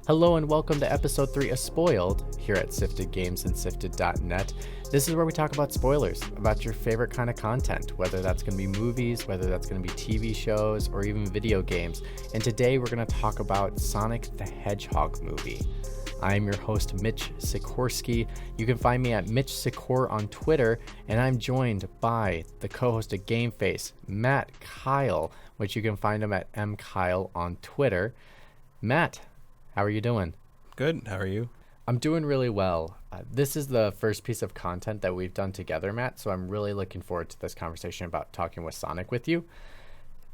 Hello and welcome to episode 3 of SPOILD here at Sifted Games and Sifted.net. This is where we talk about spoilers, about your favorite kind of content, whether that's going to be movies, whether that's going to be TV shows, or even video games. And today we're going to talk about Sonic the Hedgehog movie. I'm your host, Mitch Sikorski. You can find me at Mitch Sikor on Twitter, and I'm joined by the co-host of Game Face, Matt Keil, which you can find him at mkeil on Twitter. Matt, how are you doing? Good. How are you? I'm doing really well. This is the first piece of content that we've done together, Matt, so I'm really looking forward to this conversation about talking with Sonic with you.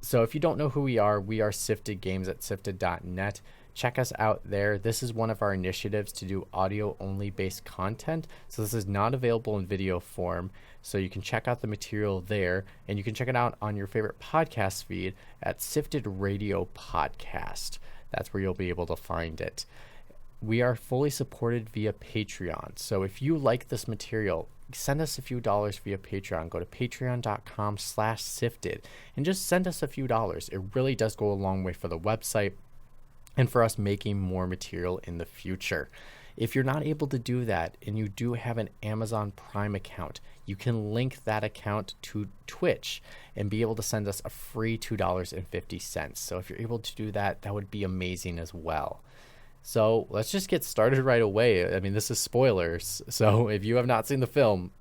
So if you don't know who we are Sifted Games at Sifted.net. Check us out there. This is one of our initiatives to do audio-only based content, so this is not available in video form. So you can check out the material there, and you can check it out on your favorite podcast feed at Sifted Radio Podcast. That's where you'll be able to find it. We are fully supported via Patreon. So if you like this material, send us a few dollars via Patreon. Go to patreon.com/sifted and just send us a few dollars. It really does go a long way for the website and for us making more material in the future. If you're not able to do that and you do have an Amazon Prime account, you can link that account to Twitch and be able to send us a free $2.50. So if you're able to do that, that would be amazing as well. So let's just get started right away. I mean, this is spoilers. So if you have not seen the film,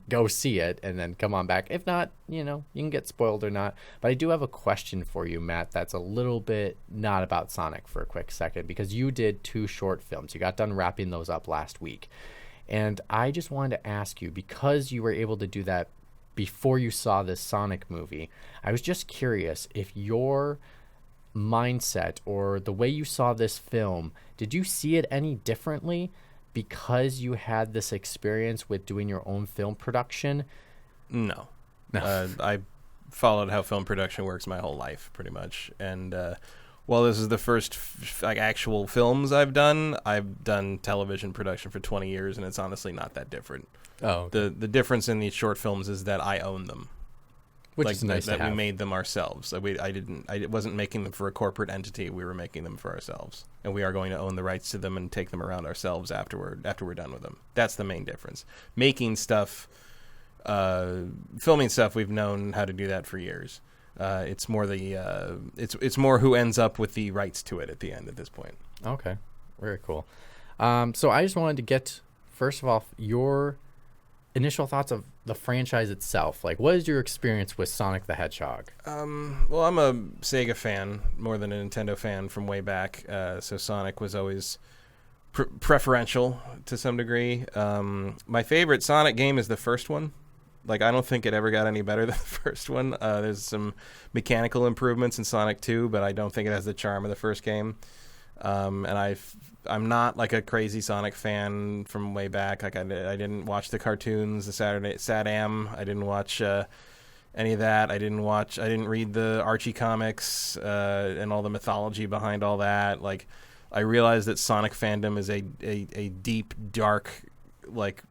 go see it and then come on back. If not, you can get spoiled or not. But I do have a question for you, Matt, that's a little bit not about Sonic for a quick second, because you did 2 short films. You got done wrapping those up last week. And I just wanted to ask you, because you were able to do that before you saw this Sonic movie, I was just curious if your mindset or the way you saw this film, did you see it any differently because you had this experience with doing your own film production? No. I followed how film production works my whole life, pretty much. And while this is the first actual films I've done television production for 20 years, and it's honestly not that different. Oh, okay. The difference in these short films is that I own them. Which is nice that to have. We made them ourselves. I wasn't making them for a corporate entity. We were making them for ourselves, and we are going to own the rights to them and take them around ourselves after we're done with them. That's the main difference. Making stuff, filming stuff, we've known how to do that for years. It's more it's more who ends up with the rights to it at the end at this point. Okay, very cool. So I just wanted to get, first of all, your initial thoughts of the franchise itself. Like, what is your experience with Sonic the Hedgehog? Well, I'm a Sega fan more than a Nintendo fan from way back, so Sonic was always preferential to some degree. My favorite Sonic game is the first one. Like, I don't think it ever got any better than the first one. There's some mechanical improvements in Sonic 2, but I don't think it has the charm of the first game. And I'm not like a crazy Sonic fan from way back. Like I didn't watch the cartoons, the Sat-Am. I didn't watch any of that. I didn't read the Archie comics and all the mythology behind all that. Like, I realized that Sonic fandom is a deep, dark, like,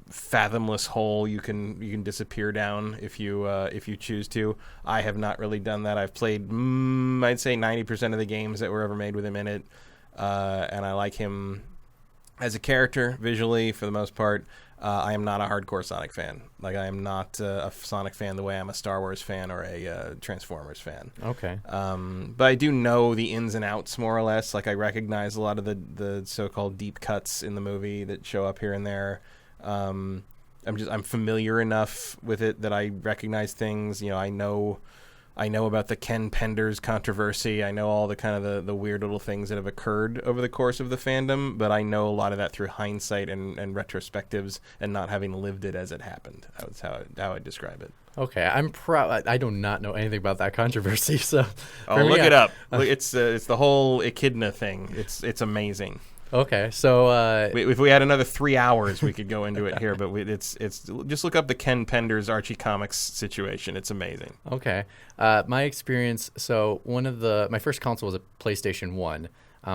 fathomless hole you can disappear down if you choose to. I have not really done that. I've played I'd say 90% of the games that were ever made with him in it, and I like him as a character visually for the most part. I am not a hardcore Sonic fan. Like, I am not a Sonic fan the way I'm a Star Wars fan or a Transformers fan. Okay. But I do know the ins and outs more or less. Like, I recognize a lot of the so-called deep cuts in the movie that show up here and there. I'm familiar enough with it that I recognize things. I know about the Ken Penders controversy. I know all the kind of the weird little things that have occurred over the course of the fandom, but I know a lot of that through hindsight and retrospectives and not having lived it as it happened. That's how I describe it. Okay, I'm proud. I do not know anything about that controversy, so look it up. It's the whole Echidna thing. It's amazing. Okay, so if we had another 3 hours, we could go into it here. But it's just look up the Ken Penders Archie comics situation. It's amazing. Okay, my experience. So my first console was a PlayStation 1,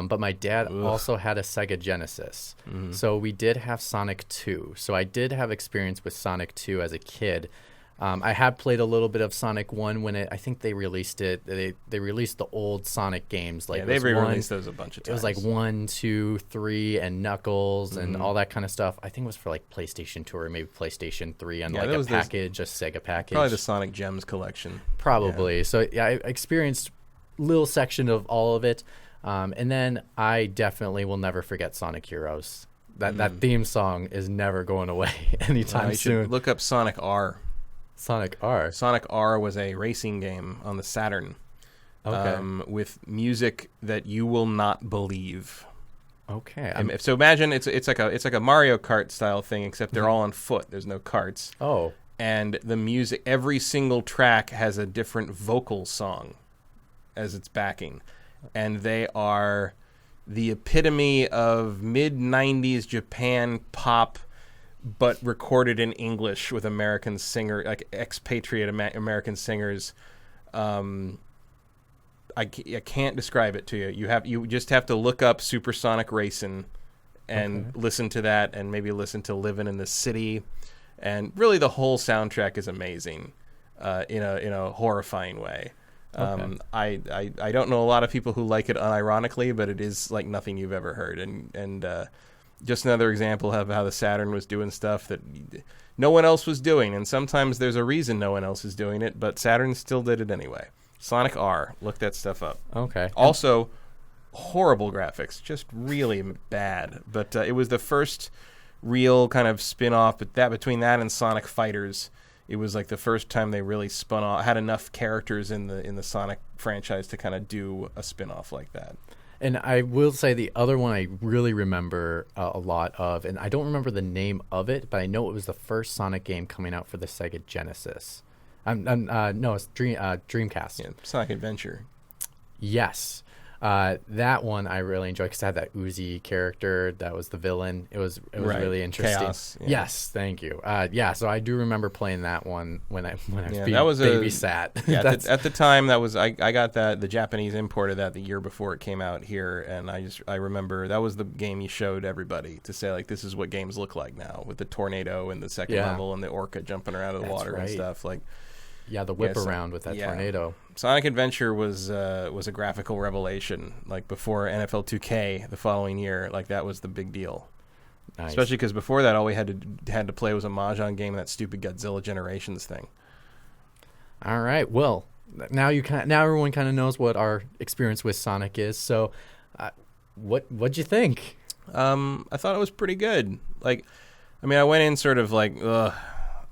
but my dad also had a Sega Genesis. Mm-hmm. So we did have Sonic 2. So I did have experience with Sonic 2 as a kid. I have played a little bit of Sonic 1 when I think they released it. They released the old Sonic games. Like, Yeah, they've re-released those a bunch of times. It was like 1, 2, 3, and Knuckles and all that kind of stuff. I think it was for like PlayStation 2 or maybe PlayStation 3 and like a package, a Sega package. Probably the Sonic Gems collection. Probably. Yeah. So yeah, I experienced a little section of all of it. And then I definitely will never forget Sonic Heroes. That theme song is never going away anytime soon. Look up Sonic R. Sonic R. Sonic R was a racing game on the Saturn. Okay. With music that you will not believe. Okay. So imagine it's like a Mario Kart style thing, except they're all on foot. There's no carts. Oh. And the music, every single track has a different vocal song as its backing, and they are the epitome of mid-90s Japan pop, but recorded in English with American singer, like expatriate American singers. I can't describe it to you. You just have to look up Supersonic Racing and listen to that, and maybe listen to Living in the City, and really the whole soundtrack is amazing, in a horrifying way. I don't know a lot of people who like it unironically, but it is like nothing you've ever heard, and just another example of how the Saturn was doing stuff that no one else was doing, and sometimes there's a reason no one else is doing it, but Saturn still did it anyway. Sonic R, look that stuff up. Okay. Also, horrible graphics, just really bad, but it was the first real kind of spin-off, but between that and Sonic Fighters, it was like the first time they really spun off, had enough characters in the Sonic franchise to kind of do a spin-off like that. And I will say the other one I really remember a lot of, and I don't remember the name of it, but I know it was the first Sonic game coming out for the Sega Genesis. No, it's Dreamcast. Yeah, Sonic Adventure. Yes. That one I really enjoyed because it had that Uzi character that was the villain. It was really interesting. Chaos, yeah. Yes, thank you. So I do remember playing that one when I was being babysat. Yeah, at the time that was I got the Japanese import of that the year before it came out here, and I remember that was the game you showed everybody to say like this is what games look like now with the tornado and the second level and the orca jumping around the water and stuff like. Yeah, the whip around with that tornado. Sonic Adventure was a graphical revelation. Like before NFL 2K the following year, like that was the big deal. Nice. Especially because before that, all we had to play was a Mahjong game and that stupid Godzilla Generations thing. All right, well, now everyone kind of knows what our experience with Sonic is. So, what'd you think? I thought it was pretty good. Like, I mean, I went in sort of like, ugh.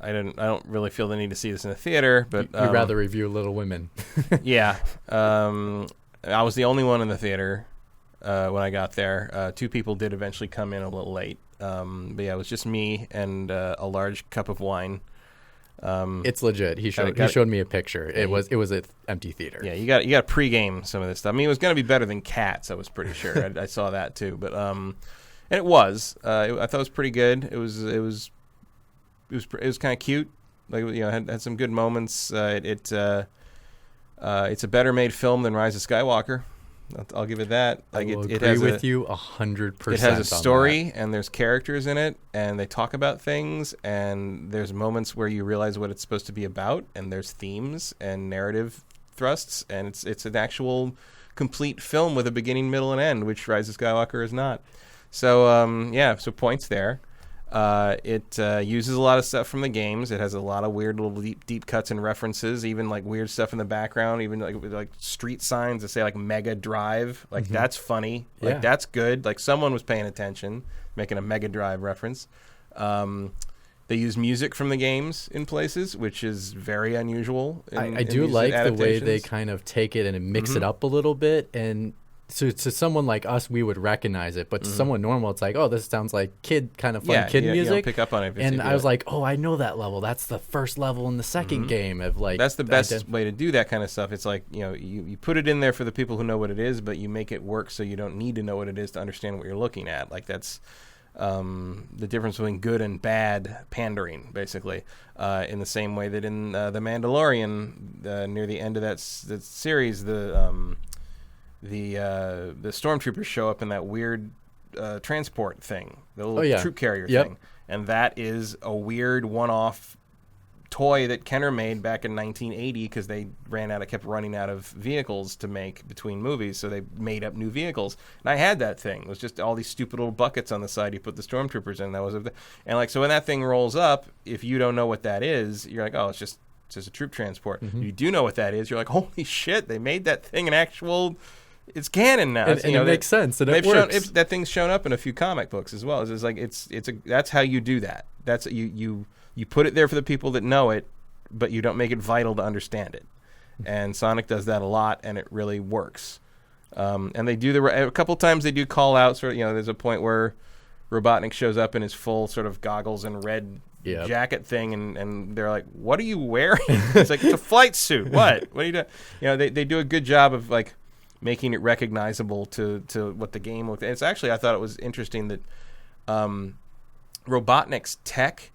I don't really feel the need to see this in the theater, but you'd rather review Little Women. Yeah, I was the only one in the theater when I got there. Two people did eventually come in a little late, but yeah, it was just me and a large cup of wine. It's legit. He showed me a picture. It was an empty theater. Yeah, you got to pregame some of this stuff. I mean, it was going to be better than Cats. I was pretty sure. I saw that too, but and it was. I thought it was pretty good. It was kind of cute, like had some good moments. It's a better made film than Rise of Skywalker. I'll give it that. Like I will agree with you 100%. It has a story and there's characters in it, and they talk about things, and there's moments where you realize what it's supposed to be about, and there's themes and narrative thrusts, and it's an actual complete film with a beginning, middle, and end, which Rise of Skywalker is not. So so points there. It uses a lot of stuff from the games. It has a lot of weird little deep cuts and references, even like weird stuff in the background, even like street signs that say like Mega Drive. Like that's funny. Like that's good. Like someone was paying attention, making a Mega Drive reference. They use music from the games in places, which is very unusual. I do like the way they kind of take it and mix it up a little bit, and so to someone like us, we would recognize it, but to someone normal, it's like, oh, this sounds like kid music. You don't pick up on it. And I was like, oh, I know that level. That's the first level in the second game of like. That's the best way to do that kind of stuff. It's like you put it in there for the people who know what it is, but you make it work so you don't need to know what it is to understand what you're looking at. Like that's the difference between good and bad pandering, basically. In the same way that in The Mandalorian, near the end of that series, the stormtroopers show up in that weird transport thing, the little troop carrier thing, and that is a weird one-off toy that Kenner made back in 1980 because they kept running out of vehicles to make between movies, so they made up new vehicles. And I had that thing. It was just all these stupid little buckets on the side you put the stormtroopers in. And like, so when that thing rolls up, if you don't know what that is, you're like, oh, it's just a troop transport. Mm-hmm. You do know what that is. You're like, holy shit, they made that thing an actual. It's canon now. And it makes sense, and it works. That thing's shown up in a few comic books as well. It's like that's how you do that. That's you put it there for the people that know it, but you don't make it vital to understand it. And Sonic does that a lot, and it really works. And they do a couple times they do call out sort of, there's a point where Robotnik shows up in his full sort of goggles and red jacket thing, and they're like, "What are you wearing?" It's like, it's a flight suit. What are you doing? They do a good job of like making it recognizable to what the game looked. It's actually, I thought it was interesting that Robotnik's tech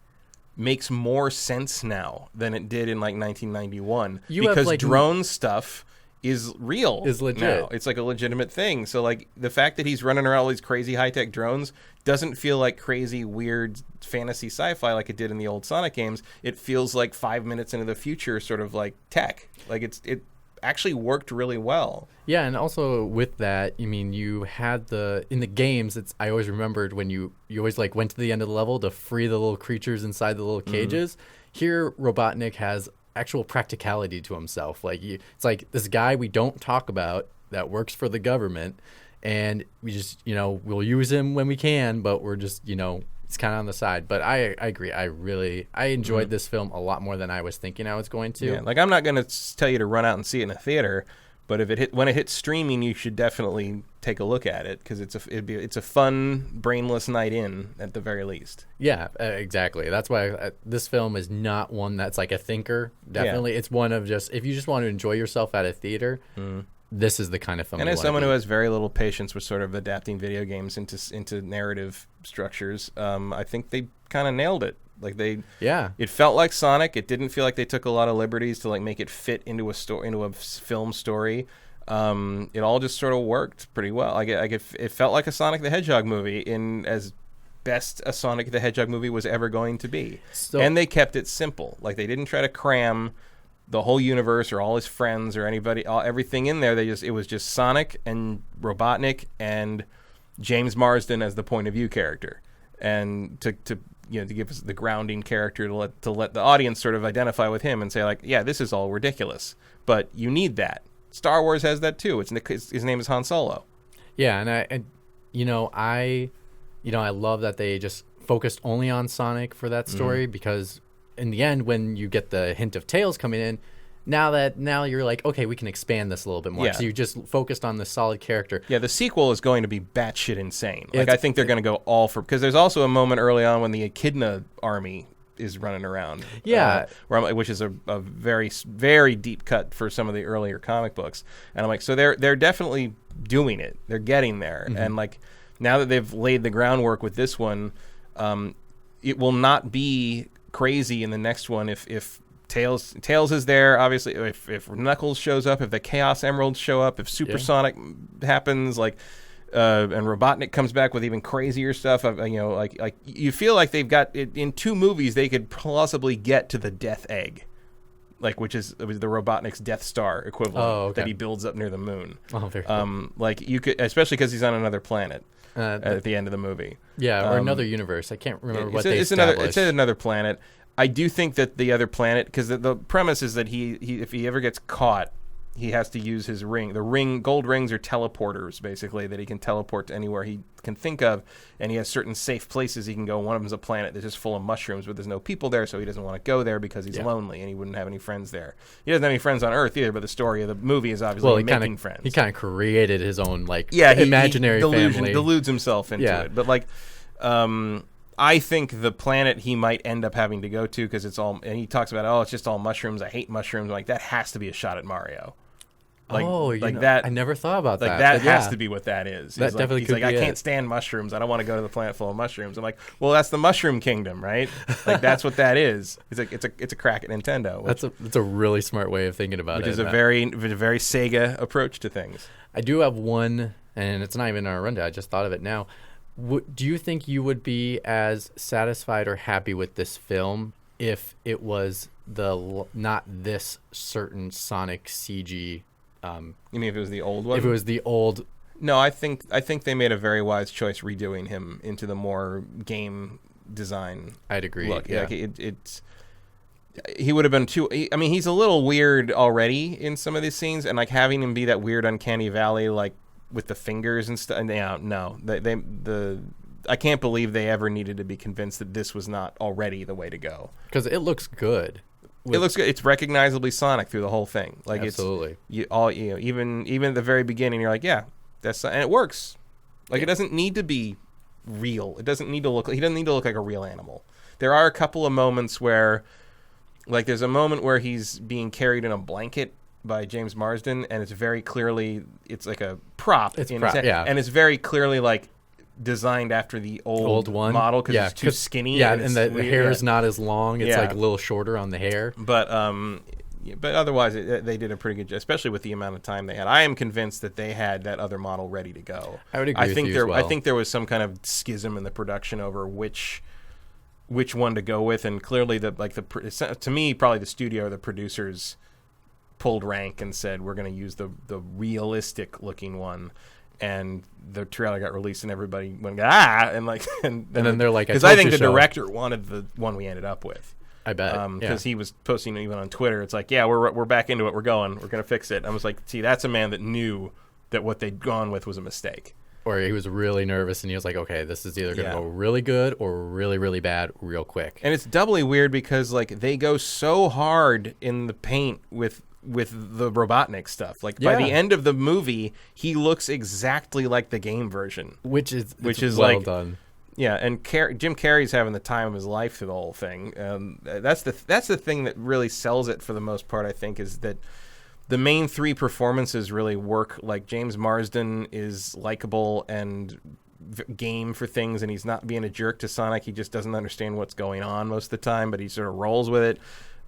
makes more sense now than it did in like 1991 because drone stuff is real, is legit now. It's like a legitimate thing. So like the fact that he's running around all these crazy high-tech drones doesn't feel like crazy weird fantasy sci-fi like it did in the old Sonic games. It feels like 5 minutes into the future sort of like tech. Like it actually worked really well. Yeah, and also with that, I mean, you had in the games, I always remembered when you always like went to the end of the level to free the little creatures inside the little cages. Mm-hmm. Here, Robotnik has actual practicality to himself. Like it's like this guy we don't talk about that works for the government, and we just we'll use him when we can, but we're just it's kind of on the side. But I agree. I enjoyed this film a lot more than I was thinking I was going to. Yeah, like I'm not going to tell you to run out and see it in a theater, but when it hits streaming, you should definitely take a look at it because it's a fun, brainless night in at the very least. Yeah, exactly. That's why this film is not one that's like a thinker. Definitely, it's one of just if you just want to enjoy yourself at a theater. This is the kind of film. And as someone who has very little patience with sort of adapting video games into narrative structures, I think they kind of nailed it. Like it felt like Sonic. It didn't feel like they took a lot of liberties to like make it fit into a film story. It all just sort of worked pretty well. Like it felt like a Sonic the Hedgehog movie in as best a Sonic the Hedgehog movie was ever going to be. And they kept it simple. Like they didn't try to cram the whole universe or all his friends or everything in there. It was just Sonic and Robotnik and James Marsden as the point of view character, and to give us the grounding character to let the audience sort of identify with him and say like, yeah, this is all ridiculous, but you need that. Star Wars has that too. His name is Han Solo. Yeah, and I love that they just focused only on Sonic for that story because in the end, when you get the hint of Tails coming in, now you're like, okay, we can expand this a little bit more. Yeah. So you just focused on the solid character. Yeah, the sequel is going to be batshit insane. Like I think they're going to go all for, because there's also a moment early on when the Echidna army is running around. Yeah, which is a very, very deep cut for some of the earlier comic books. And I'm like, so they're definitely doing it. They're getting there. And like now that they've laid the groundwork with this one, it will not be crazy in the next one if Tails is there, obviously, if Knuckles shows up, if the Chaos Emeralds show up, if Supersonic happens, like and Robotnik comes back with even crazier stuff, like you feel like they've got it in 2 movies they could possibly get to the Death Egg, like which is the Robotnik's Death Star equivalent that he builds up near the moon. Oh, very cool. Like you could, especially because he's on another planet at the end of the movie. Yeah, or another universe. I can't remember what they established. It's another planet. I do think that the other planet, because the premise is that he if he ever gets caught, he has to use his ring. Gold rings are teleporters, basically, that he can teleport to anywhere he can think of, and he has certain safe places he can go. One of them is a planet that's just full of mushrooms, but there's no people there, so he doesn't want to go there because he's lonely, and he wouldn't have any friends there. He doesn't have any friends on Earth either, but the story of the movie is obviously making friends. He kind of created his own imaginary family. Deludes himself into it. But I think the planet he might end up having to go to, because it's all, and he talks about, it's just all mushrooms. I hate mushrooms. Like, that has to be a shot at Mario. That I never thought about that. That has to be what that is. That definitely could be I can't stand mushrooms. I don't want to go to the planet full of mushrooms. I'm like, well, that's the Mushroom Kingdom, right? Like that's what that is. It's a crack at Nintendo. That's a really smart way of thinking about it. Which is a very Sega approach to things. I do have one, and it's not even our rundown. I just thought of it now. Do you think you would be as satisfied or happy with this film if it was not this certain Sonic CG. You mean if it was the old one? If it was the old. No, I think they made a very wise choice redoing him into the more game design. I'd agree. Look, yeah. it's he would have been too. I mean, he's a little weird already in some of these scenes, and like having him be that weird uncanny valley, like with the fingers and stuff. Yeah, no, I can't believe they ever needed to be convinced that this was not already the way to go. Because it looks good. It looks good. It's recognizably Sonic through the whole thing. Like absolutely. Even at the very beginning, you're like, yeah, and it works. Like it doesn't need to be real. It doesn't need to look. He doesn't need to look like a real animal. There are a couple of moments where. Like, there's a moment where he's being carried in a blanket by James Marsden, and it's very clearly, it's like a prop. Yeah. And it's very clearly, like, designed after the old one model because it's too skinny. Yeah, and the hair is not as long. It's like a little shorter on the hair. But otherwise, they did a pretty good job, especially with the amount of time they had. I am convinced that they had that other model ready to go. I would agree with you as well. I think there was some kind of schism in the production over which one to go with, and clearly to me probably the studio or the producers pulled rank and said we're going to use the realistic looking one, and the trailer got released and everybody went and then they're like, because I think the director wanted the one we ended up with. I bet because he was posting even on Twitter. It's like, yeah, we're back into it. We're going to fix it. I was like, see, that's a man that knew that what they'd gone with was a mistake. Or he was really nervous, and he was like, okay, this is either going to go really good or really, really bad real quick. And it's doubly weird because, like, they go so hard in the paint with the Robotnik stuff. Like, by the end of the movie, he looks exactly like the game version. Which is well like, done. Yeah, and Jim Carrey's having the time of his life through the whole thing. That's the thing that really sells it for the most part, I think, is that the main three performances really work. Like, James Marsden is likable and game for things, and he's not being a jerk to Sonic. He just doesn't understand what's going on most of the time, but he sort of rolls with it.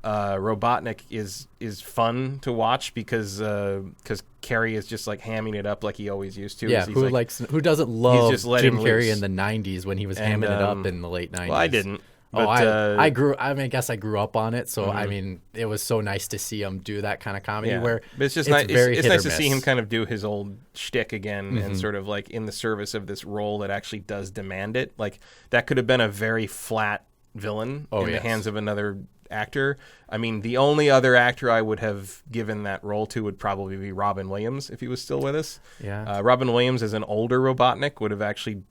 Robotnik is fun to watch because Carrey is just like hamming it up like he always used to. Yeah, who doesn't love Jim Carrey in the 90s when he was hamming it up in the late 90s? Well, I didn't. But, I guess I grew up on it, so I mean, it was so nice to see him do that kind of comedy. Where but it's just it's nice to see him kind of do his old shtick again, and sort of like in the service of this role that actually does demand it. Like, that could have been a very flat villain in the hands of another actor. I mean, the only other actor I would have given that role to would probably be Robin Williams if he was still with us. Yeah, Robin Williams as an older Robotnik would have actually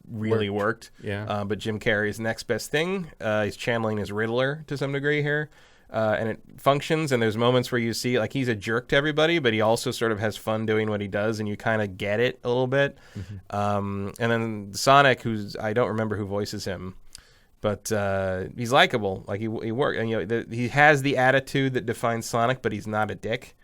really worked. Yeah. But Jim Carrey's next best thing. He's channeling his Riddler to some degree here. And it functions, and there's moments where you see, like, he's a jerk to everybody, but he also sort of has fun doing what he does, and you kind of get it a little bit. And then Sonic, I don't remember who voices him, but he's likable. Like, he works, and he has the attitude that defines Sonic, but he's not a dick.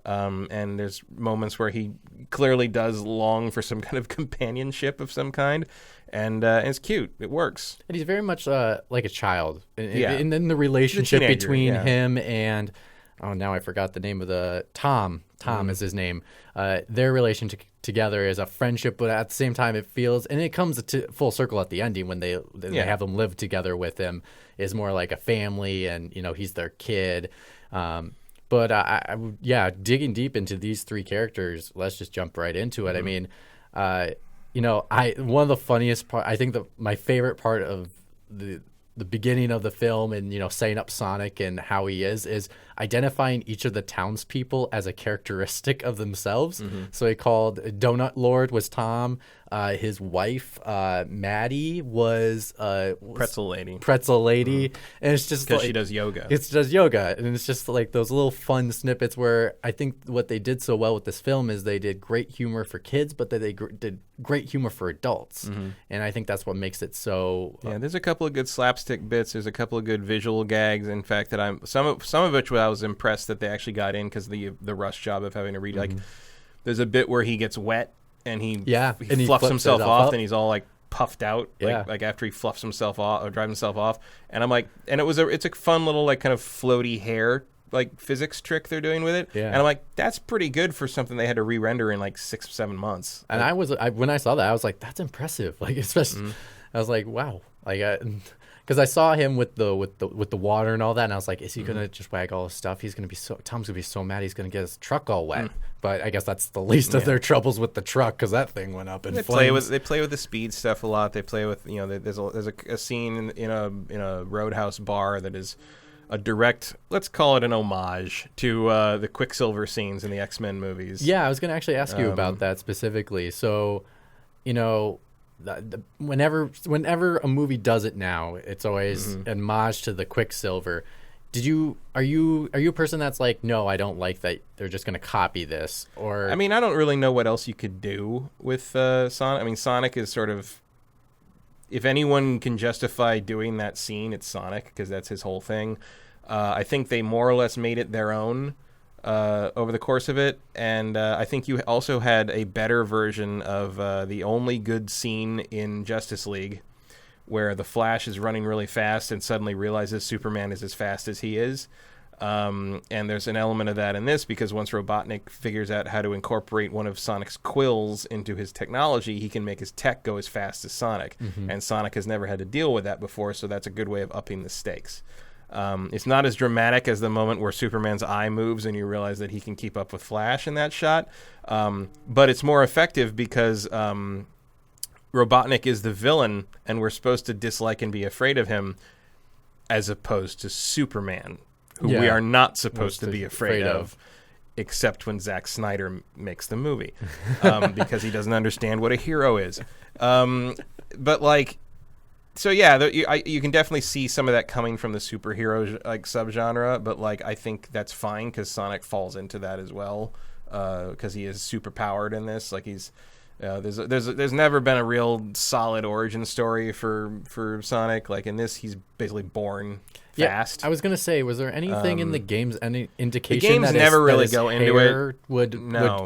And there's moments where he clearly does long for some kind of companionship of some kind, and it's cute. It works. And he's very much like a child. And then the relationship between him and, now I forgot the name of the Tom. Tom is his name. Their relationship together is a friendship, but at the same time it feels, and it comes to full circle at the ending when they have them live together with him, is more like a family, and he's their kid. But digging deep into these three characters, let's just jump right into it. I mean, one of the funniest part, I think my favorite part of the beginning of the film, and setting up Sonic and how he is identifying each of the townspeople as a characteristic of themselves. So he called Donut Lord was Tom. His wife, Maddie, was Pretzel Lady. And it's just because she does yoga. It's just yoga, and it's just like those little fun snippets where I think what they did so well with this film is they did great humor for kids, but they did great humor for adults, and I think that's what makes it so. There's a couple of good slapstick bits. There's a couple of good visual gags. In fact, that some of which I was impressed that they actually got in because the rush job of having to read. Like, there's a bit where he gets wet. And he fluffs himself off, and he's all like puffed out, like after he fluffs himself off or drives himself off. And I'm like, and it's a fun little like kind of floaty hair like physics trick they're doing with it. And I'm like, that's pretty good for something they had to re-render in like 6-7 months. And when I saw that, I was like, that's impressive. Like, especially, I was like, wow, like. because I saw him with the water and all that, and I was like, is he gonna just wag all his stuff? Tom's gonna be so mad he's gonna get his truck all wet. But I guess that's the least of their troubles with the truck, because that thing went up in flames. They play with the speed stuff a lot. They play with, there's a scene in a Roadhouse bar that is a direct, let's call it an homage to the Quicksilver scenes in the X-Men movies. Yeah, I was gonna actually ask you about that specifically. So, whenever a movie does it now, it's always an homage to the Quicksilver. Are you a person that's like, no, I don't like that they're just going to copy this? Or I mean, I don't really know what else you could do with Sonic. I mean, Sonic is sort of, if anyone can justify doing that scene, it's Sonic, because that's his whole thing. I think they more or less made it their own over the course of it, and I think you also had a better version of the only good scene in Justice League, where the Flash is running really fast and suddenly realizes Superman is as fast as he is. And there's an element of that in this, because once Robotnik figures out how to incorporate one of Sonic's quills into his technology, he can make his tech go as fast as Sonic. And Sonic has never had to deal with that before, so that's a good way of upping the stakes. It's not as dramatic as the moment where Superman's eye moves and you realize that he can keep up with Flash in that shot. But it's more effective because Robotnik is the villain, and we're supposed to dislike and be afraid of him, as opposed to Superman, who we are not supposed to be afraid of, except when Zack Snyder makes the movie, because he doesn't understand what a hero is. But like, so yeah, you can definitely see some of that coming from the superhero like subgenre, but like I think that's fine because Sonic falls into that as well, because he is super powered in this. Like he's there's never been a real solid origin story for Sonic. Like in this, he's basically born fast. I was gonna say, was there anything in the games, any indication the games that never really his go into hair it? would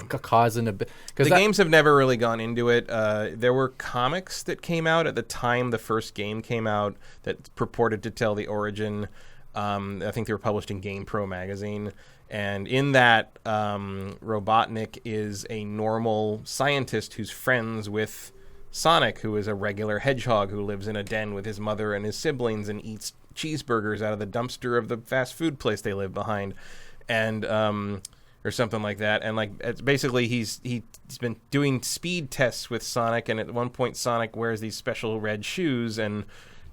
cause an the games have never really gone into it. There were comics that came out at the time the first game came out that purported to tell the origin. I think they were published in GamePro magazine. And in that, Robotnik is a normal scientist who's friends with Sonic, who is a regular hedgehog who lives in a den with his mother and his siblings and eats cheeseburgers out of the dumpster of the fast food place they live behind, and or something like that. And like, it's basically he's been doing speed tests with Sonic, and at one point Sonic wears these special red shoes and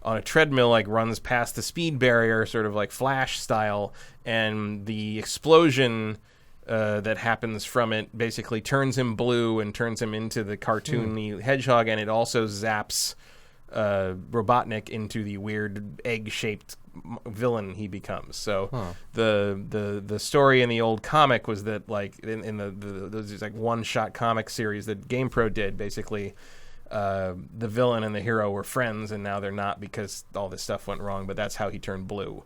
on a treadmill, like runs past the speed barrier, sort of like Flash style, and the explosion that happens from it basically turns him blue and turns him into the cartoony hedgehog, and it also zaps Robotnik into the weird egg-shaped villain he becomes. So the story in the old comic was that, like in those like one-shot comic series that GamePro did, basically the villain and the hero were friends, and now they're not because all this stuff went wrong, but that's how he turned blue.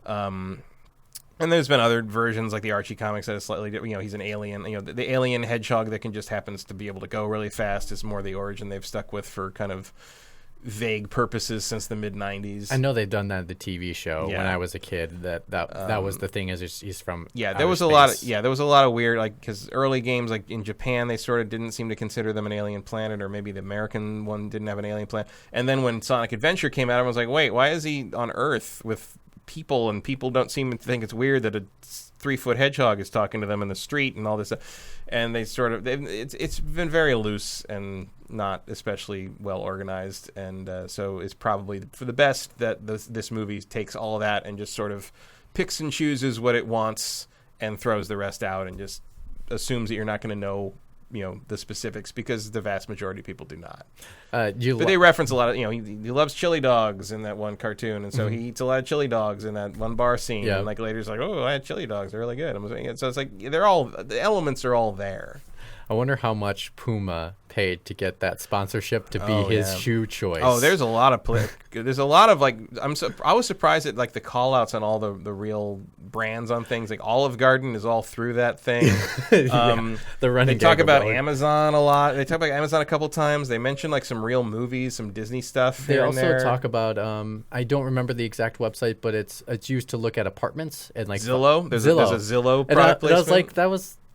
And there's been other versions, like the Archie comics, that is slightly different. He's an alien. The alien hedgehog that can just happens to be able to go really fast is more the origin they've stuck with for kind of vague purposes since the mid-90s. I know they've done that at the TV show when I was a kid. That was the thing, is he's from there was a lot of weird, like, because early games, like in Japan, they sort of didn't seem to consider them an alien planet, or maybe the American one didn't have an alien planet. And then when Sonic Adventure came out, everyone was like, wait, why is he on Earth with people, and people don't seem to think it's weird that a 3-foot hedgehog is talking to them in the street and all this stuff. And they sort of, it's been very loose and not especially well organized, and so it's probably for the best that this movie takes all of that and just sort of picks and chooses what it wants and throws the rest out and just assumes that you're not going to know the specifics, because the vast majority of people do not. But they reference a lot of, he loves chili dogs in that one cartoon, and so he eats a lot of chili dogs in that one bar scene. And like later he's like, oh, I had chili dogs, they're really good. So it's like the elements are all there. I wonder how much Puma paid to get that sponsorship to be his shoe choice. Oh, there's a lot of like, I was surprised at like the call outs on all the real brands on things. Like Olive Garden is all through that thing. The running. They talk about Amazon a lot. They talk about Amazon a couple times. They mention like some real movies, some Disney stuff. They also talk about I don't remember the exact website, but it's used to look at apartments and like Zillow. There's a Zillow product placement. I was like,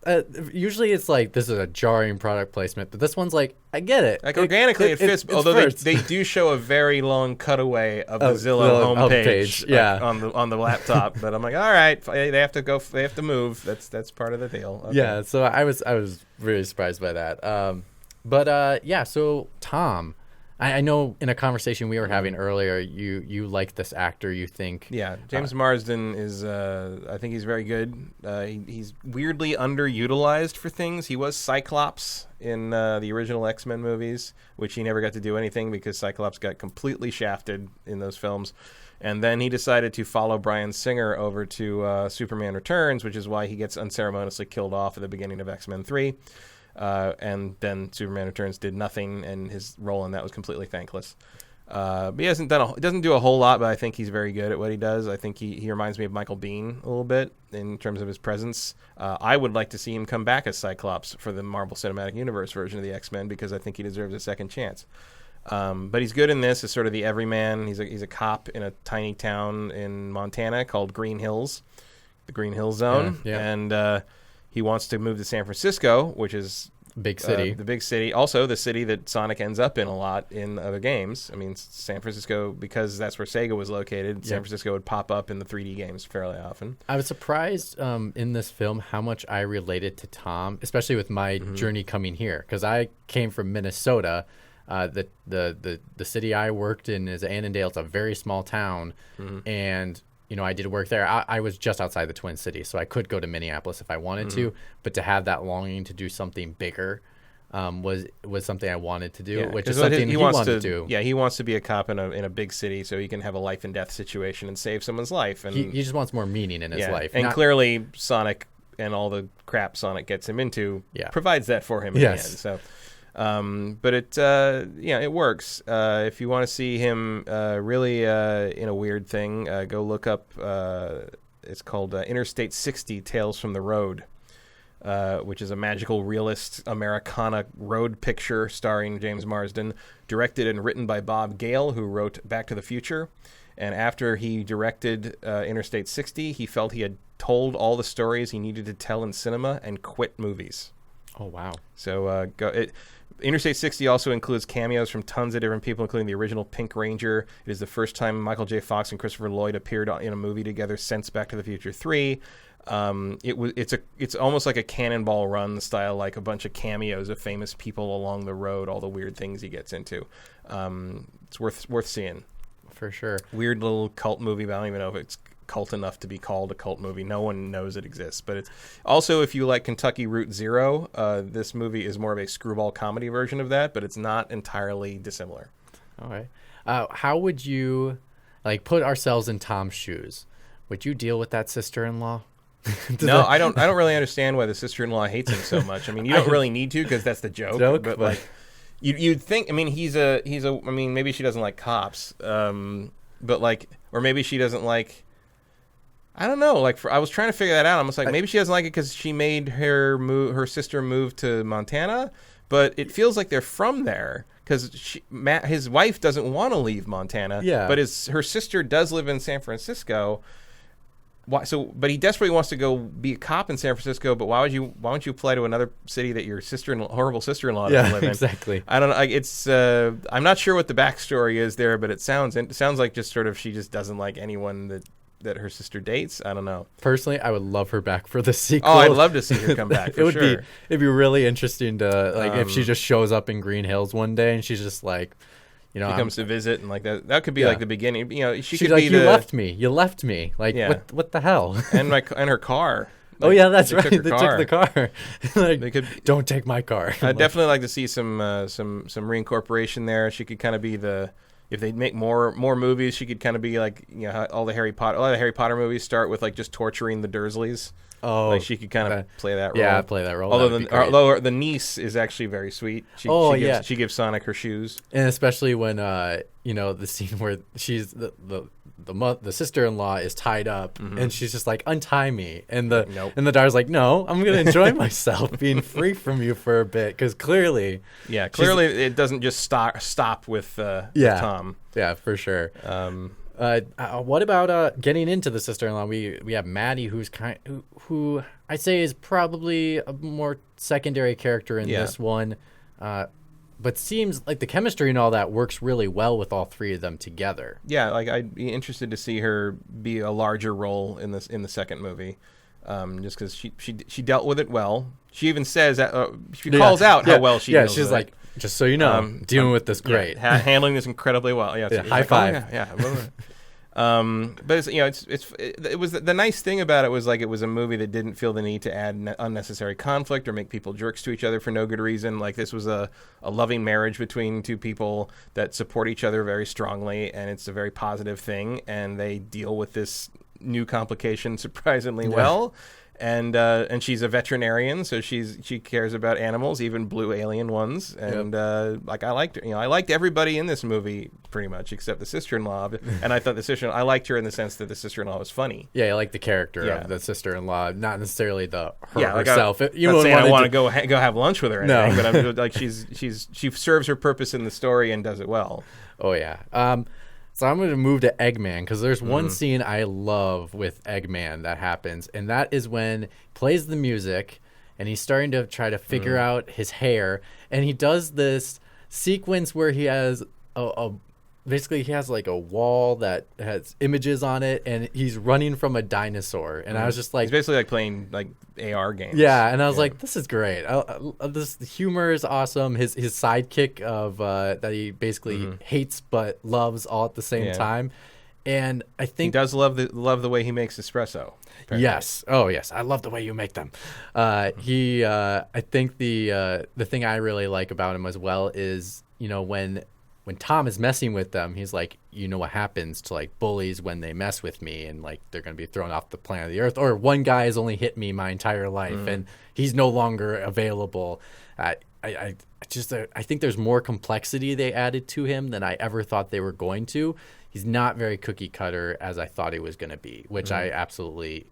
Usually it's like this is a jarring product placement, but this one's like I get it. Like organically, it fits. Although they do show a very long cutaway of the Zillow homepage, on the laptop. But I'm like, all right, they have to go. They have to move. That's part of the deal. Okay. Yeah. So I was really surprised by that. But so Tom, I know in a conversation we were having earlier, you like this actor. You think James Marsden is I think he's very good. He's weirdly underutilized for things. He was Cyclops in the original X-Men movies, which he never got to do anything because Cyclops got completely shafted in those films. And then he decided to follow Bryan Singer over to Superman Returns, which is why he gets unceremoniously killed off at the beginning of X-Men 3. And then Superman Returns did nothing, and his role in that was completely thankless. But he doesn't do a whole lot, but I think he's very good at what he does. I think he reminds me of Michael Biehn a little bit in terms of his presence. I would like to see him come back as Cyclops for the Marvel Cinematic Universe version of the X-Men because I think he deserves a second chance. But he's good in this as sort of the everyman. He's a cop in a tiny town in Montana called Green Hills, the Green Hills Zone, and he wants to move to San Francisco, which is big city. The big city. Also, the city that Sonic ends up in a lot in other games. I mean, San Francisco, because that's where Sega was located, San Francisco would pop up in the 3D games fairly often. I was surprised in this film how much I related to Tom, especially with my journey coming here, because I came from Minnesota. The city I worked in is Annandale. It's a very small town, and I did work there. I was just outside the Twin Cities, so I could go to Minneapolis if I wanted to. But to have that longing to do something bigger was something I wanted to do, which is something he wanted to do. Yeah, he wants to be a cop in a big city so he can have a life and death situation and save someone's life. And he just wants more meaning in his life. And clearly, Sonic and all the crap Sonic gets him into provides that for him in the end. So. But it works. If you want to see him really in a weird thing, go look up. It's called Interstate 60: Tales from the Road, which is a magical realist Americana road picture starring James Marsden, directed and written by Bob Gale, who wrote Back to the Future. And after he directed Interstate 60, he felt he had told all the stories he needed to tell in cinema and quit movies. Oh, wow. So Interstate 60 also includes cameos from tons of different people, including the original Pink Ranger. It is the first time Michael J. Fox and Christopher Lloyd appeared in a movie together since Back to the Future 3. It's almost like a Cannonball Run style, like a bunch of cameos of famous people along the road, all the weird things he gets into. It's worth seeing. For sure. Weird little cult movie, but I don't even know if it's cult enough to be called a cult movie. No one knows it exists, but it's also, if you like Kentucky Route Zero, this movie is more of a screwball comedy version of that, but it's not entirely dissimilar. All right. How would you put ourselves in Tom's shoes? Would you deal with that sister-in-law? No, I don't really understand why the sister-in-law hates him so much. I mean, you don't really need to, because that's the joke, but like you'd think, I mean, he's a I mean, maybe she doesn't like cops, but like, or maybe she doesn't like, I don't know. I was trying to figure that out. I'm just like, maybe she doesn't like it because she made her sister move to Montana, but it feels like they're from there because his wife doesn't want to leave Montana. Yeah. But her sister does live in San Francisco. But he desperately wants to go be a cop in San Francisco. But why don't you apply to another city that your horrible sister-in-law doesn't live in? Exactly. I don't know. It's I'm not sure what the backstory is there, but it sounds like just sort of she just doesn't like anyone that her sister dates. I don't know. Personally, I would love her back for the sequel. Oh, I'd love to see her come back. For it'd be really interesting to if she just shows up in Green Hills one day and she's just like, she comes to visit and like that. That could be like the beginning. She could like, be you left me. Like what the hell? and her car. Oh yeah, that's right. They took the car. They could don't take my car. I'd definitely like to see some reincorporation there. She could kind of be if they make more movies, she could kind of be like, how all the Harry Potter movies start with like just torturing the Dursleys. Oh, like she could kind of play that role. Yeah, play that role. Although the niece is actually very sweet. She gives Sonic her shoes. And especially when the scene where she's the sister-in-law is tied up and she's just like, untie me, and the daughter's like, no, I'm gonna enjoy myself being free from you for a bit, because clearly it doesn't just stop with Tom. Yeah, for sure. What about getting into the sister-in-law? We have Maddie, who I'd say is probably a more secondary character in this one, but seems like the chemistry and all that works really well with all three of them together. Yeah, like I'd be interested to see her be a larger role in the second movie, just because she dealt with it well. She even says she calls out how well she deals she's with like, it. just so you know, dealing with this great, handling this incredibly well. High five. But it was the nice thing about it was like it was a movie that didn't feel the need to add unnecessary conflict or make people jerks to each other for no good reason. Like this was a loving marriage between two people that support each other very strongly, and it's a very positive thing. And they deal with this new complication surprisingly well. And she's a veterinarian, so she cares about animals, even blue alien ones. And like I liked her. I liked everybody in this movie pretty much except the sister-in-law. And I thought I liked her in the sense that the sister-in-law was funny. Yeah, I like the character of the sister-in-law, not necessarily her like herself. I'm not saying I want to go have lunch with her or anything, but I'm like she serves her purpose in the story and does it well. Oh yeah. So I'm going to move to Eggman because there's one scene I love with Eggman that happens, and that is when he plays the music and he's starting to try to figure out his hair, and he does this sequence where he has basically he has like a wall that has images on it, and he's running from a dinosaur, and I was just like, he's basically like playing like AR games. Yeah, and I was like, this is great. This humor is awesome. His sidekick of that he basically hates but loves all at the same time, and I think he does love the way he makes espresso. Apparently. Yes. Oh yes, I love the way you make them. I think the thing I really like about him as well is when Tom is messing with them, he's like, you know what happens to like bullies when they mess with me, and like they're going to be thrown off the planet of the earth, or one guy has only hit me my entire life and he's no longer available. I think there's more complexity they added to him than I ever thought they were going to. He's not very cookie cutter as I thought he was going to be, which I absolutely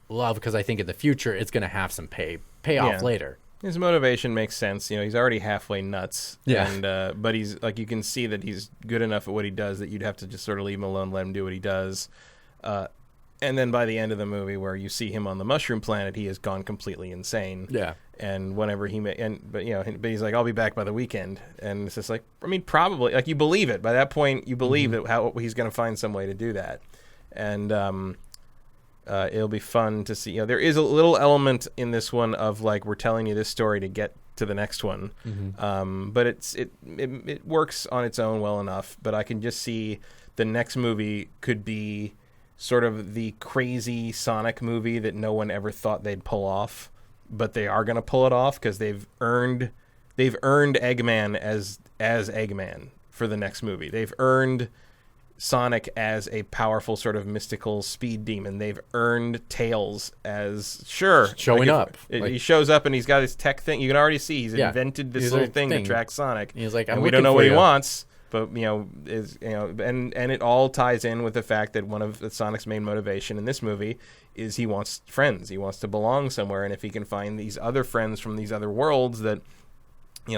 love because I think in the future it's going to have some payoff later. His motivation makes sense. He's already halfway nuts. Yeah. And but he's like, you can see that he's good enough at what he does that you'd have to just sort of leave him alone, let him do what he does. And then by the end of the movie, where you see him on the mushroom planet, he has gone completely insane. Yeah. And whenever but he's like, I'll be back by the weekend, and it's just like, I mean, probably like you believe it by that point. You believe that how he's going to find some way to do that, and it'll be fun to see. There is a little element in this one of like we're telling you this story to get to the next one, but it works on its own well enough. But I can just see the next movie could be sort of the crazy Sonic movie that no one ever thought they'd pull off, but they are going to pull it off because they've earned Eggman as Eggman for the next movie. They've earned Sonic as a powerful sort of mystical speed demon. They've earned Tails as showing up. He shows up and he's got his tech thing. You can already see he's invented this little thing to track Sonic. He's like, and we don't know what he wants, but and it all ties in with the fact that one of Sonic's main motivation in this movie is he wants friends. He wants to belong somewhere, and if he can find these other friends from these other worlds that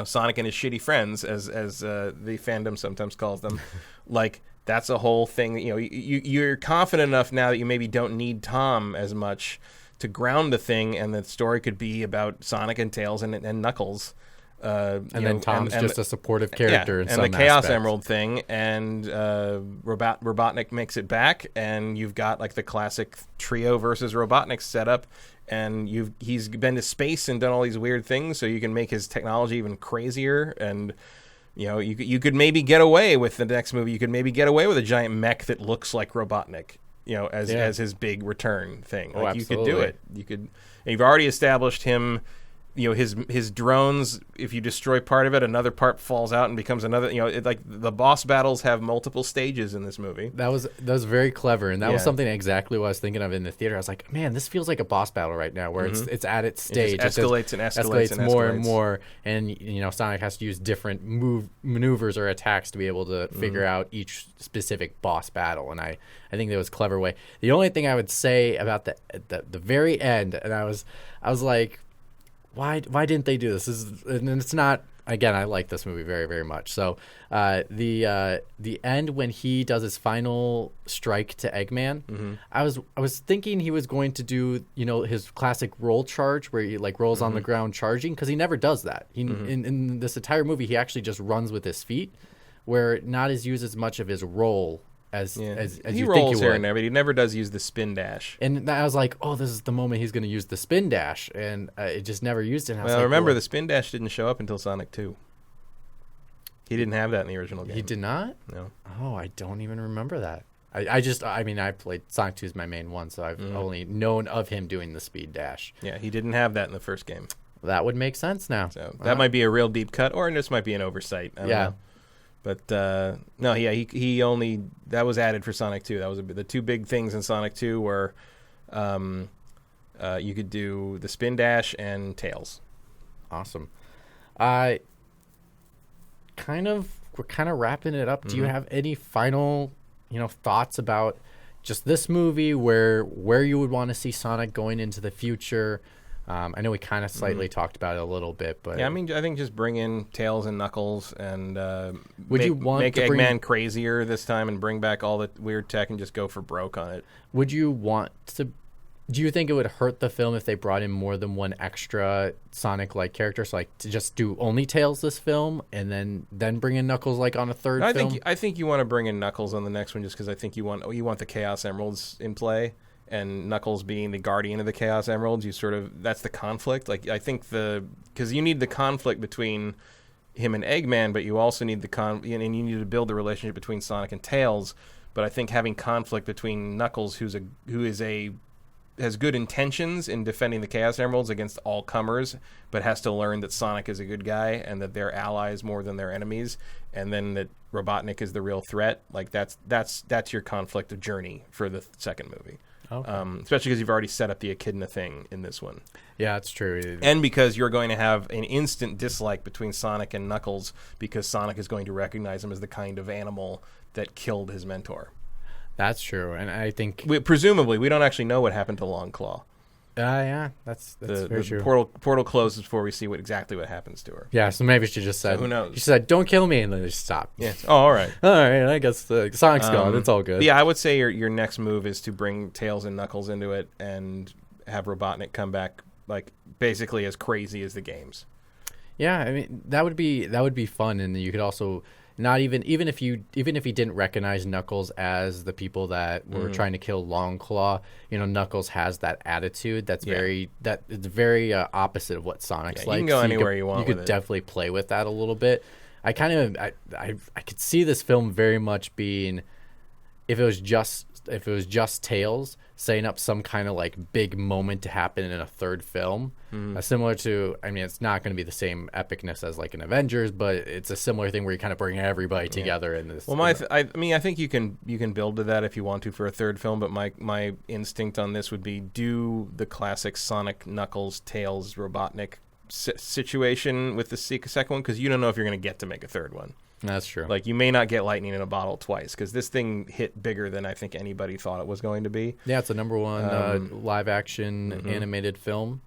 Sonic and his shitty friends, as the fandom sometimes calls them, like. That's a whole thing. You're confident enough now that you maybe don't need Tom as much to ground the thing, and the story could be about Sonic and Tails and Knuckles. And then Tom's just a supportive character in some and the Chaos aspect. Emerald thing, and Robotnik makes it back, and you've got like the classic trio versus Robotnik setup, and he's been to space and done all these weird things, so you can make his technology even crazier. And you could maybe get away with the next movie. You could maybe get away with a giant mech that looks like Robotnik, as his big return thing. Like you could do it. You could. And you've already established him. His drones. If you destroy part of it, another part falls out and becomes another. Like the boss battles have multiple stages in this movie. That was very clever, and that was something exactly what I was thinking of in the theater. I was like, man, this feels like a boss battle right now, where it's at its stage. It just escalates more and more, and Sonic has to use different maneuvers or attacks to be able to figure out each specific boss battle. And I think that was a clever way. The only thing I would say about the very end, and I was like, why didn't they do this? And it's not again, I like this movie very, very much. So the end when he does his final strike to Eggman, I was thinking he was going to do, you know, his classic roll charge where he like rolls on the ground charging, because he never does that. He in this entire movie he actually just runs with his feet, where not as used as much of his roll as he you rolls think he here would. and there, but he never does use the spin dash. And I was like, oh, this is the moment he's going to use the spin dash, and it just never used it. And I was Well, like, remember well, the spin dash didn't show up until Sonic 2. He didn't have that in the original game. he did not. No. Oh, I don't even remember that. I mean, I played Sonic 2 is my main one, so I've only known of him doing the speed dash. Yeah, he didn't have that in the first game. That would make sense now. So that might be a real deep cut, or this might be an oversight. I don't know. But no, yeah, he only, that was added for Sonic 2. That was the two big things in Sonic 2 were you could do the spin dash and Tails. Awesome. We're kind of wrapping it up. Do you have any final, you know, thoughts about just this movie, where you would want to see Sonic going into the future? I know we kind of slightly talked about it a little bit, but yeah, I mean, I think just bring in Tails and Knuckles and you want make to Eggman crazier this time and bring back all the weird tech and just go for broke on it. would you want to? Do you think it would hurt the film if they brought in more than one extra Sonic-like character? So, like, to just do only Tails this film and then bring in Knuckles like on a third film? I think you want to bring in Knuckles on the next one just because I think you want the Chaos Emeralds in play, and Knuckles being the guardian of the Chaos Emeralds. You sort of, that's the conflict. Like, I think because you need the conflict between him and Eggman, but you also need and you need to build the relationship between Sonic and Tails. But I think having conflict between Knuckles, who has good intentions in defending the Chaos Emeralds against all comers, but has to learn that Sonic is a good guy and that they're allies more than they're enemies, and then that Robotnik is the real threat. Like that's your conflict of journey for the second movie. Okay. Especially because you've already set up the echidna thing in this one. Yeah, that's true. And because you're going to have an instant dislike between Sonic and Knuckles because Sonic is going to recognize him as the kind of animal that killed his mentor. That's true, and I think Presumably, we don't actually know what happened to Longclaw. Yeah, that's very true. Portal closes before we see exactly what happens to her. Yeah, so maybe she just said, who knows? She said, "Don't kill me," and then just stop. Yeah. Oh, all right. All right. I guess Sonic's gone. It's all good. Yeah, I would say your next move is to bring Tails and Knuckles into it and have Robotnik come back like basically as crazy as the games. Yeah, I mean that would be fun, and you could also. Not even if he didn't recognize Knuckles as the people that were trying to kill Longclaw, you know, Knuckles has that attitude it's very opposite of what Sonic's like. You can go anywhere you want. You could definitely play with that a little bit. I could see this film very much being, if it was just Tails, setting up some kind of like big moment to happen in a third film, similar to, I mean, it's not going to be the same epicness as like an Avengers, but it's a similar thing where you kind of bring everybody together in this. Well, I mean, I think you can build to that if you want to for a third film, but my instinct on this would be do the classic Sonic, Knuckles, Tails, Robotnik situation with the second one, because you don't know if you're going to get to make a third one. That's true. Like, you may not get lightning in a bottle twice, because this thing hit bigger than I think anybody thought it was going to be. Yeah, it's a number one live-action animated film.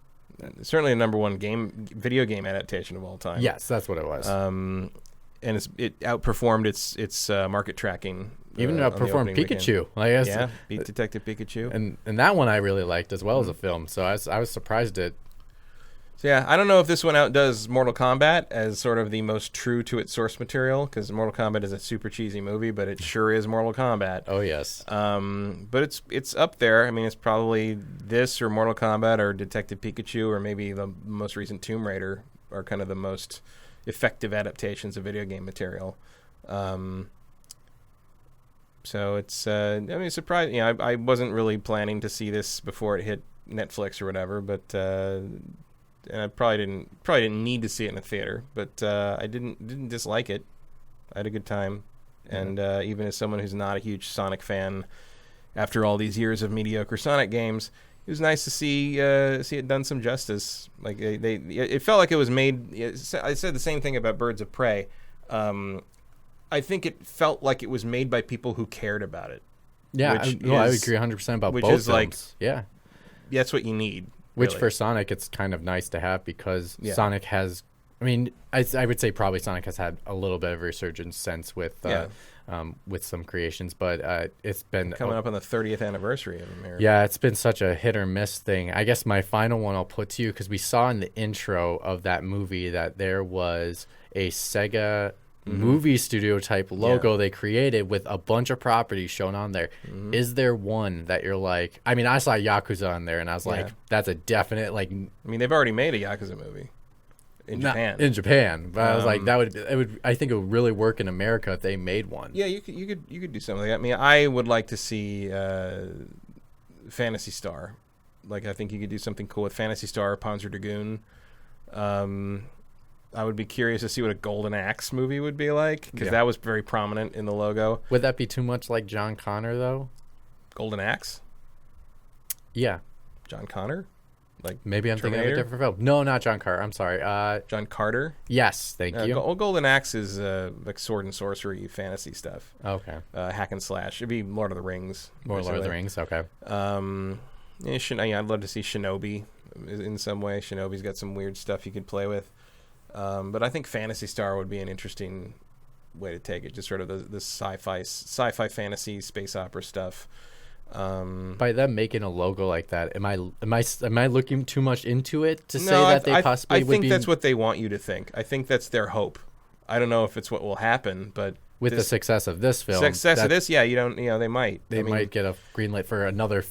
Certainly a number one video game adaptation of all time. Yes, that's what it was. And it outperformed its market tracking. Even outperformed Pikachu. I guess. Yeah, beat Detective Pikachu. And that one I really liked as well as a film, so I was surprised at. So yeah, I don't know if this one outdoes Mortal Kombat as sort of the most true to its source material, because Mortal Kombat is a super cheesy movie, but it sure is Mortal Kombat. Oh yes. But it's up there. I mean, it's probably this or Mortal Kombat or Detective Pikachu or maybe the most recent Tomb Raider are kind of the most effective adaptations of video game material. So it's I mean, surprising. You know, I wasn't really planning to see this before it hit Netflix or whatever, but. And I probably didn't need to see it in a theater, but I didn't dislike it. I had a good time, and even as someone who's not a huge Sonic fan, after all these years of mediocre Sonic games, it was nice to see it done some justice. Like it felt like it was made. I said the same thing about Birds of Prey. I think it felt like it was made by people who cared about it. Yeah, I agree 100% about both films. Like, yeah, that's what you need. Which really. For Sonic, it's kind of nice to have because Sonic has I mean, I would say probably Sonic has had a little bit of a resurgence since with some creations, but it's been Coming up on the 30th anniversary of America. Yeah, it's been such a hit or miss thing. I guess my final one I'll put to you, because we saw in the intro of that movie that there was a Sega movie studio type logo they created with a bunch of properties shown on there. Is there one that you're like, I mean, I saw Yakuza on there and I was like, that's a definite, like, I mean, they've already made a Yakuza movie in Japan. In Japan, but I was like, I think it would really work in America if they made one. Yeah, you could do something like that. I mean, I would like to see Phantasy Star. Like, I think you could do something cool with Phantasy Star, Panzer Dragoon. I would be curious to see what a Golden Axe movie would be like, because that was very prominent in the logo. Would that be too much like John Connor, though? Golden Axe? Yeah. John Connor? Like maybe I'm Terminator? thinking of a different film. No, not John Carter. I'm sorry. John Carter? Yes, thank you. Golden Axe is like sword and sorcery fantasy stuff. Okay. Hack and slash. It'd be Lord of the Rings. More Lord of the Rings, okay. I'd love to see Shinobi in some way. Shinobi's got some weird stuff you could play with. But I think Phantasy Star would be an interesting way to take it. Just sort of the sci-fi fantasy space opera stuff. By them making a logo like that, am I looking too much into it to say that they possibly would be? I think that's what they want you to think. I think that's their hope. I don't know if it's what will happen, but with the success of this film, they might. They might get a green light for another,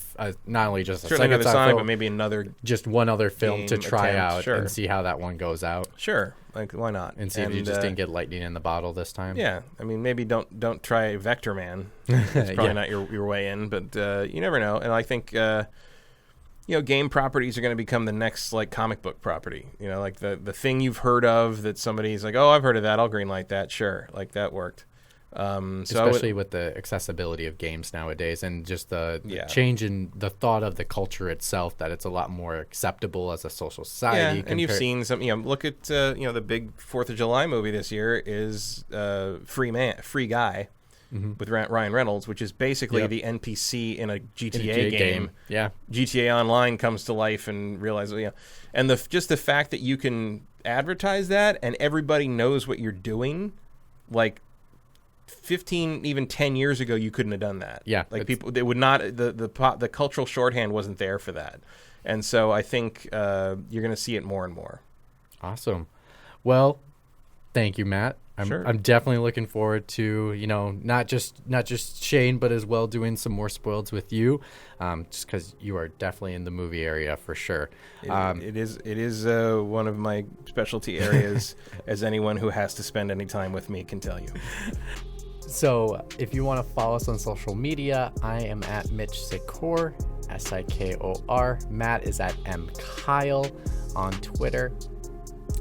not only just a certainly second another Sonic, film, but maybe another, just one other film to try attempt, out and see how that one goes out. Sure, like why not? And see if you just didn't get lightning in the bottle this time. Yeah, I mean, maybe don't try Vector Man. It's probably not your way in, but you never know. And I think game properties are going to become the next like comic book property. You know, like the thing you've heard of that somebody's like, oh, I've heard of that. I'll greenlight that. Sure, like that worked. Especially with the accessibility of games nowadays and just the change in the thought of the culture itself, that it's a lot more acceptable as a social society. Yeah, and you've seen some, look at, the big 4th of July movie this year is Free Guy with Ryan Reynolds, which is basically the NPC in a GTA game. Yeah. GTA Online comes to life and realizes, and just the fact that you can advertise that and everybody knows what you're doing, like, 15, even 10 years ago, you couldn't have done that. Yeah, like people, they would not. The cultural shorthand wasn't there for that, and so I think you're going to see it more and more. Awesome. Well, thank you, Matt. I'm definitely looking forward to not just Shane, but as well doing some more spoileds with you, just because you are definitely in the movie area for sure. It is one of my specialty areas, as anyone who has to spend any time with me can tell you. So if you want to follow us on social media, I am at Mitch Sikor, Sikor. Matt is at mkeil on Twitter.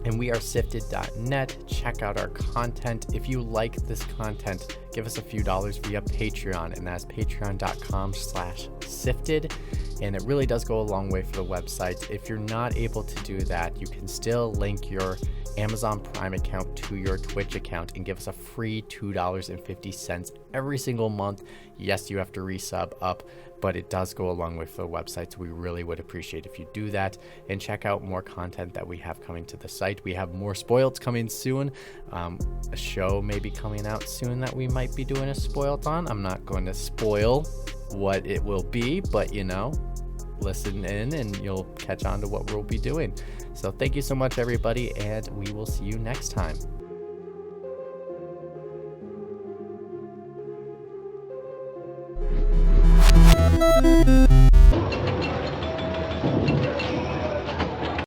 And we are sifted.net. Check out our content. If you like this content, give us a few dollars via Patreon, and that's patreon.com/sifted. And it really does go a long way for the website. If you're not able to do that, you can still link your Amazon Prime account to your Twitch account and give us a free $2.50 every single month. Yes, you have to resub up, but it does go a long way for the website, so we really would appreciate if you do that. And check out more content that we have coming to the site. We have more spoileds coming soon. A show may be coming out soon that we might be doing a spoiled on. I'm not going to spoil what it will be, but listen in and you'll catch on to what we'll be doing. So thank you so much, everybody, and we will see you next time.